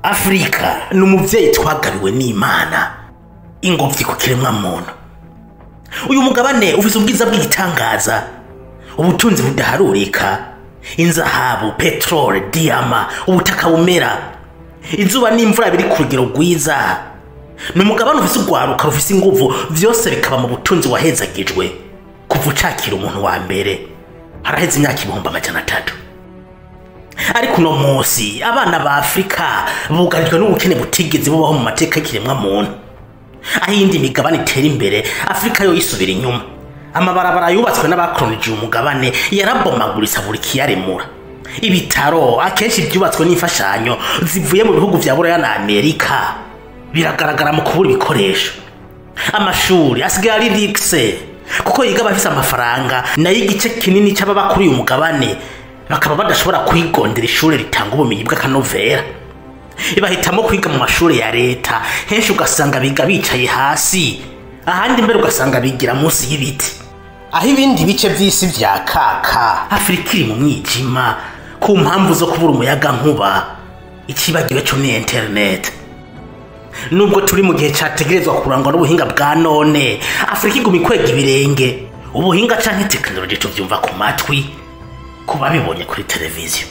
Afrika ni umuvyeyi twagabiwe n'Imana, ingobyi ku kiremwa muntu. Uyu mugabane ufise ubwiza bw'igitangaza, ubutunzi budaharurika, inzahabu, petrole, diama, ubutaka bumera, izuba n'imvura biri ku rugero rwiza. Ni umugabane ufise urwaruka rufise inguvu, vyose bikaba mu butunzi wahezagijwe kuva ucakira umuntu wa mbere haraheze imyaka 300. Ariko uno munsi abana ba Afrika bugarijwe n'ubukene butigeze bubaho mu mateka y'ikiremwa muntu. Aho indi migabane itera imbere, Afrika yo isubira inyuma. Amabarabara yubatswe n'abakolonije umugabane yarabomaguritse buri kiyaremura. Ibitaro akenshi byubatswe n'imfashanyo zivuye mu bihugu vya Buraya na Amerika biragaragara mu kubura ibikoresho. Amashuri asigaye ari lixe kuko yiga bafise amafaranga, nayo igice kinini cy'ababa kuri uyu mugabane bakaba badashobora kwigondera ishure ritanga ubumenyi bw'akanovera. Ibahitamo kwiga mu mashuri ya leta, henshi ugasanga biga bicaye hasi, ahandi mbere ugasanga bigira munsi y'ibiti. Aho ibindi bice vy'isi vya kaka, Afrika iri mu mwijima ku mpamvu zo kubura umuyaga nkuba. Ikibagiwe cyo ni internet. Nubwo turi mu gihe cyategerezwa kurangwa n'ubuhinga bwa none, Afrika iguma ikwega ibirenge. Ubuhinga canke technology tuvyumva ku matwi, kuba bibonye kuri televiziyo.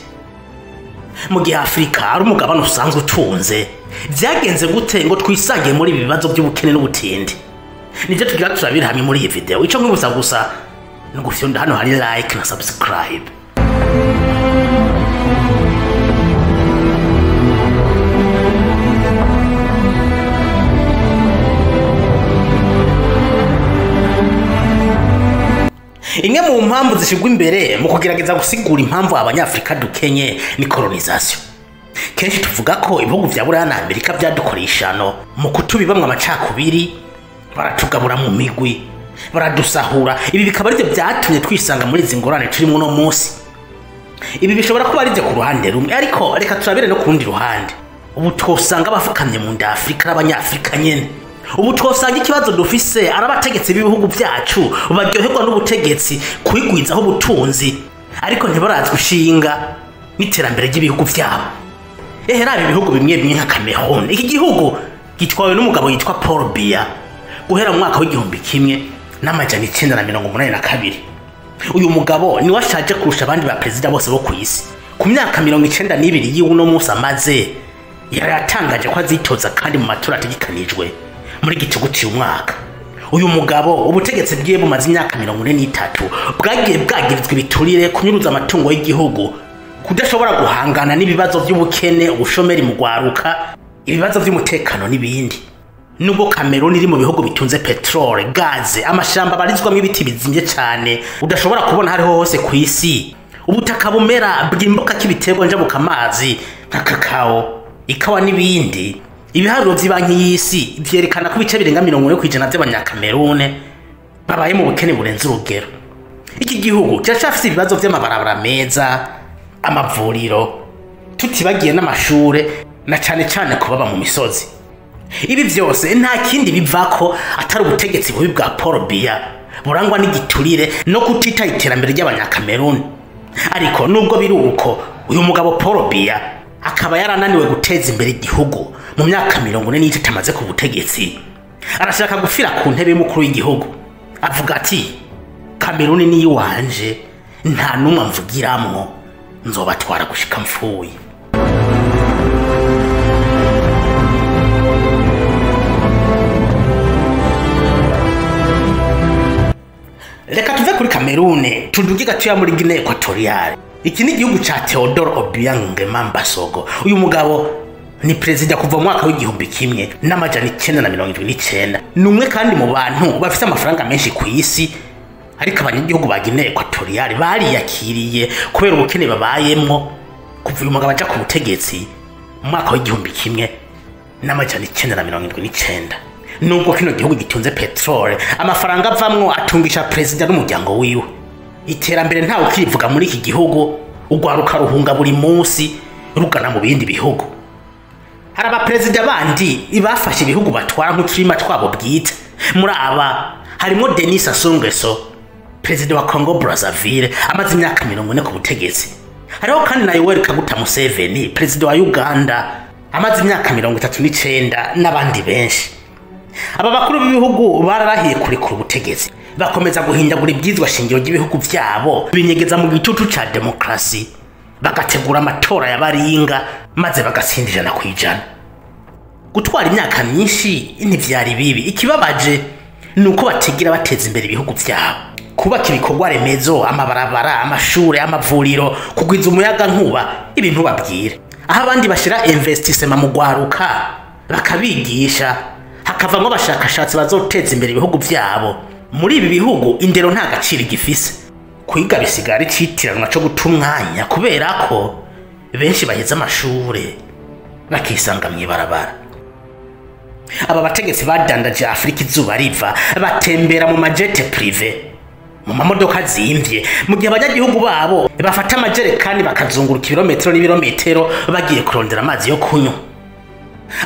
Mu gihe Afrika ari umugabane usanzwe utunze, vyagenze gute ngo twisange muri ibi bibazo by'ubukene n'ubutindi? Nivyo tugira turabira hamwe muri iyi video. Ico nkwibuza gusa no gufyonda hano hari like na subscribe. Imwe mu mpamvu zishigwa imbere mu kugerageza gusigura impamvu abanyafrika dukenye ni colonisation. Kenshi tuvuga ko ibihugu vya Buraya na Amerika byadukoreshano mu kutubibamwa amacakubiri, baratugabura mu migwi, baradusahura. Ibi bikaba arivyo byatumye twisanga muri zingorane turimo no munsi. Ibi bishobora kuba arivyo ku ruhande rumwe, ariko reka turabere no kurundi ruhande. Ubu twosanga abafukamye mu nda Afrika n'abanyafrika nyene. Ubu twosanga ikibazo dufise arabategetsi b'ibihugu byacu baryoherwa n'ubutegetsi kwigwizaho ubutunzi, ariko ntibarazwe ushinga n'iterambere ry'ibihugu byabo. Rabi ibihugu bimwe bimwe nka Cameroon, iki gihugu gitwawe n'umugabo yitwa Paul Biya guhera mu mwaka w'1982. Uyu mugabo ni washaje kurusha abandi ba president bose bo kwisi. Ku myaka 92 y'uno munsi amaze, yaratangaje ko azitoza kandi mu matora ategekanijwe muri gituguti umwaka. Uyu mugabo ubutegetsi bwiye bumaze imyaka 43 bwagiye bwagirizwe ibiturire, kunyuruza amatungo y'igihugu, kudashobora guhangana n'ibibazo by'ubukene, ubushomeri mu gwaruka, ibibazo by'umutekano n'ibindi. Nubwo Cameroon iri mu bihugu bitunze petrole, gaze, amashamba barizwamo ibiti bizimye cyane udashobora kubona hariho hose ku isi, ubutaka bumera bw'imboka k'ibitego njabuka amazi nka kakao, ikawa n'ibindi. Ibiharuro by'Ibanki y'Isi vyerekana ko ibice birenga 40% by'abanyakamerune babaye mu bukene burenze urugero. Iki gihugu cyashafise ibibazo by'amabarabara meza, amavuriro, tutibagiye n'amashure, na cyane cyane kubaba mu misozi. Ibi vyose nta kindi bivako atari ubutegetsi bubi bwa Paul Biya burangwa n'igiturire no kutita iterambere ry'abanyakamerune. Ariko nubwo biri uko, uyu mugabo Paul Biya akaba yarananiwe guteza imbere igihugu mu myaka 40 amaze ku butegetsi. Arashaka gufira ku ntebe y'umukuru w'igihugu. Avuga ati, Cameroon ni yiwanje, nta numwe mvugiramwo, nzobatwara gushika mfuye. Reka tuve kuri Cameroon tuduge gatoya muri Guinea Equatoriale. Iki ni igihugu cha Theodore Obiang Nguema Sogo. Uyu mugabo ni president kuva mu mwaka w'1979. Numwe kandi mu bantu bafite amafaranga menshi ku isi, ariko abanyagihugu ba Guinea Equatoriale bari yakiriye kubera ubukene babayemmo kuva uyu mugabo aja ku butegetsi mu mwaka w'1979. Nubwo kino gihugu gitunze petrole, amafaranga avamwo atungisha president n'umuryango wiwe. Iterambere ntawe ukivuga muri iki gihugu, ugwaruka ruhunga buri munsi rugana mu bindi bihugu. Hari abaperezida bandi ibafashe ibihugu batwara nk'uturima twabo bwite. Muri aba harimo Denis Sassou Nguesso, president wa Congo Brazzaville amaze imyaka 40 ku butegetsi. Hariho kandi na Yoweri Kaguta Museveni, president wa Uganda, amaze imyaka 39 n'abandi benshi. Aba bakuru b'ibihugu bararahiye kurekura ubutegetsi, bakomeza guhindagura ibyizwa shingiro ry'ibihugu byabo, binyegeza mu gitutu ca demokrasi, bagategura amatora y'abaringa maze bagatsindira na kwijana. Gutwara imyaka myinshi ntivyari bibi, ikibabaje nuko batigira bateza imbere ibihugu byabo, kubaka ibikorwa remezo, amabarabara, amashure, amavuriro, kugwiza umuyaga nkuba, ibintu babwire. Aho abandi bashira investissement mu gwaruka bakabigisha, hakavamwo abashakashatsi bazoteza imbere ibihugu byabo. Muri ibi bihugu indero nta gaciro gifise, kwiga bisigara icitiranwa cyo gutumwanya kubera ko benshi baheza amashure bakisanga mwibarabara. Aba bategetsi badandaje Afrika izuba riva, batembera mu majete privé, mu mamodoka zimvye, mu gihe abanyagihugu babo bafata amajerekani bakazunguruka ibirometero n'ibirometero bagiye kurondera amazi yo kunywa.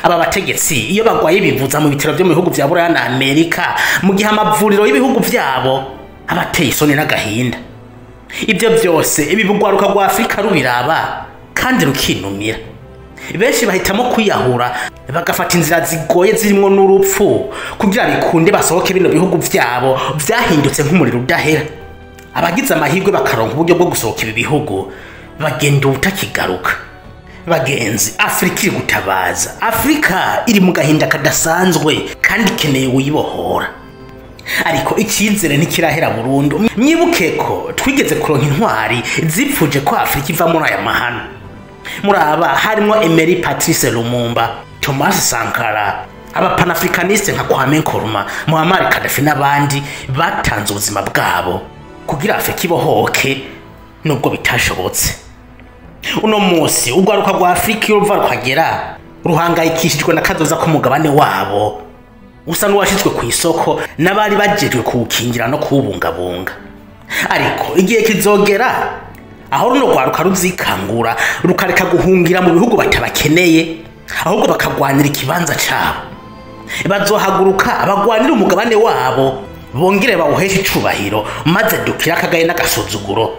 Aba bategetsi iyo bagwaye bivuza mu bitero byo mu bihugu bya Buraya na Amerika, mu gihe amavuriro y'ibihugu byabo abateye isoni n'agahinda. Ibyo byose ibibugwaruka rwa Afrika rubiraba kandi rukinumira. Benshi bahitamo kwiyahura bagafata inzira zigoye zirimo n'urupfu kugira bikunde basohoke bino bihugu byabo byahindutse nk'umuriro udahera. Abagize amahirwe bakaronka uburyo bwo gusohoka ibi bihugu bagenda utakigaruka. Bagenzi, Afrika iri gutabaza, Afrika iri mu gahinda kadasanzwe kandi ikeneye uyibohora. Ariko icyizere ntikirahera burundu. Mwibuke ko twigeze kuronka intwari zipfuje ko Afrika iva muri aya mahano. Muraba harimo Emery Patrice Lumumba, Thomas Sankara, aba panafricaniste nka Kwame Nkrumah, Muammar Gaddafi n'abandi batanze ubuzima bwabo kugira Afrika ibohoke nubwo bitashobotse. Uno munsi ugwaruka rwa Afrika y'uruva rukagera ruhangayikishijwe n'akazoza k'umugabane wabo, usa n'uwashizwe ku isoko n'abari bajejwe kuwukingira no kuwubungabunga. Ariko igihe kizogera aho runo rwaruka ruzikangura rukareka guhungira mu bihugu batabakeneye, ahubwo bakagwanira ikibanza cabo. Bazohaguruka abagwanira umugabane wabo, bongere bawuheshe icubahiro, maze dukira akagaye n'agasuzuguro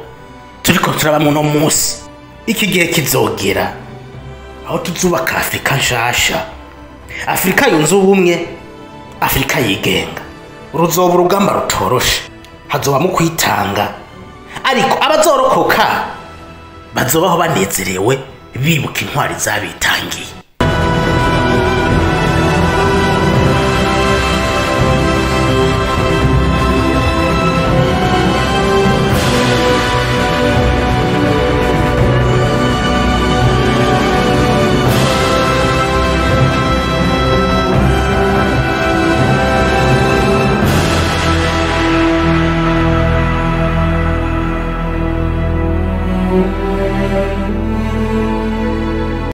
turiko turabamwe no munsi. Iki gihe kizogera aho tuzubaka Afrika nshasha, Afrika yunze ubumwe, Afrika yigenga. Ruzoba urugamba rutoroshe, hazoba mu kwitanga, ariko abazorokoka bazobaho banezerewe bibuka intwari zabitangiye.